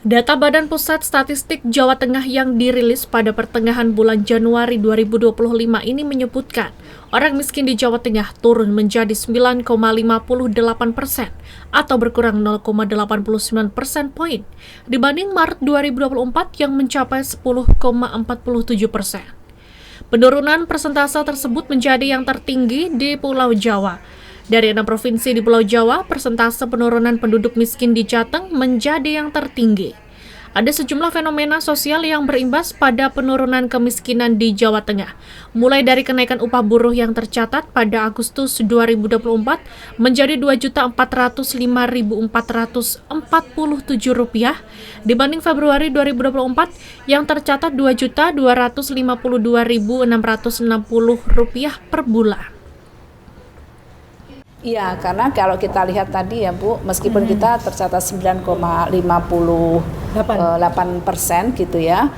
Data Badan Pusat Statistik Jawa Tengah yang dirilis pada pertengahan bulan Januari 2025 ini menyebutkan orang miskin di Jawa Tengah turun menjadi 9,58% atau berkurang 0,89 persen poin dibanding Maret 2024 yang mencapai 10,47%. Penurunan persentase tersebut menjadi yang tertinggi di Pulau Jawa. Dari 6 provinsi di Pulau Jawa, persentase penurunan penduduk miskin di Jateng menjadi yang tertinggi. Ada sejumlah fenomena sosial yang berimbas pada penurunan kemiskinan di Jawa Tengah, mulai dari kenaikan upah buruh yang tercatat pada Agustus 2024 menjadi Rp2.405.447 dibanding Februari 2024 yang tercatat Rp2.252.660 per bulan. Iya, karena kalau kita lihat tadi ya Bu, meskipun kita tercatat 9,58% gitu ya,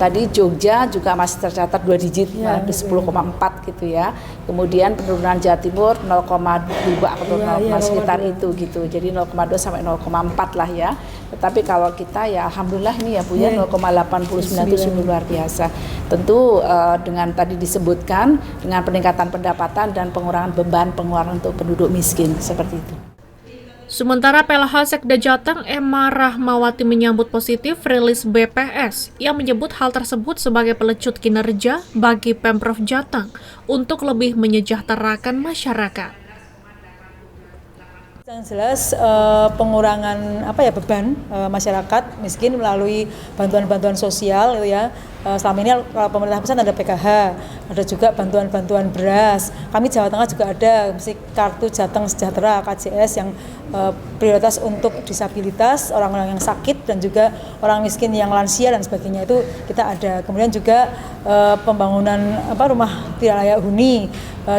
tadi Jogja juga masih tercatat 2 digit, ya, 10,4 gitu ya. Kemudian penurunan Jawa Timur 0,2 atau 0, sekitar itu gitu. Jadi 0,2 sampai 0,4 lah ya. Tetapi kalau kita ya alhamdulillah ini ya Bu ya 0,89 itu sungguh luar biasa. Tentu dengan tadi disebutkan dengan peningkatan pendapatan dan pengurangan beban pengeluaran untuk penduduk miskin seperti itu. Sementara PLH Sekda Jateng Emma Rahmawati menyambut positif rilis BPS yang menyebut hal tersebut sebagai pelecut kinerja bagi Pemprov Jateng untuk lebih menyejahterakan masyarakat. Yang jelas pengurangan beban masyarakat miskin melalui bantuan-bantuan sosial ya. Selama ini kalau pemerintah pusat ada PKH, ada juga bantuan-bantuan beras. Kami Jawa Tengah juga ada kartu Jateng Sejahtera KJS yang prioritas untuk disabilitas, orang-orang yang sakit dan juga orang miskin yang lansia dan sebagainya itu kita ada. Kemudian juga pembangunan rumah tidak layak huni,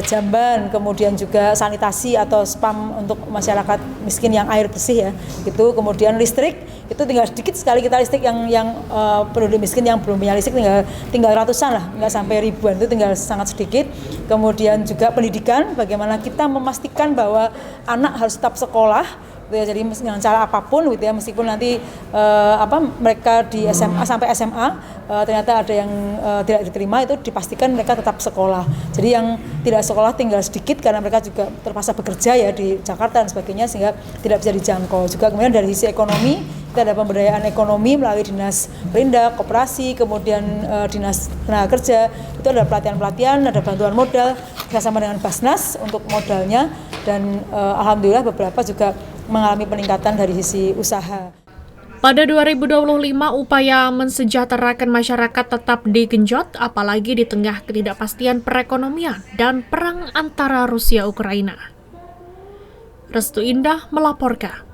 jamban, kemudian juga sanitasi atau spam untuk masyarakat miskin yang air bersih ya. Itu kemudian listrik itu tinggal sedikit sekali kita listrik yang penduduk miskin yang belum punya listrik tinggal ratusan lah, nggak sampai ribuan, itu tinggal sangat sedikit. Kemudian juga pendidikan, bagaimana kita memastikan bahwa anak harus tetap sekolah gitu ya, jadi dengan cara apapun gitu ya, meskipun nanti mereka di SMA sampai SMA ternyata ada yang tidak diterima, itu dipastikan mereka tetap sekolah. Jadi yang tidak sekolah tinggal sedikit karena mereka juga terpaksa bekerja ya di Jakarta dan sebagainya sehingga tidak bisa dijangkau. Juga kemudian dari sisi ekonomi kita ada pemberdayaan ekonomi melalui Dinas Perindak, Koperasi, kemudian Dinas Tenaga Kerja, itu ada pelatihan-pelatihan, ada bantuan modal bersama dengan Basnas untuk modalnya dan alhamdulillah beberapa juga mengalami peningkatan dari sisi usaha. Pada 2025, upaya mensejahterakan masyarakat tetap digenjot, apalagi di tengah ketidakpastian perekonomian dan perang antara Rusia-Ukraina. Restu Indah melaporkan.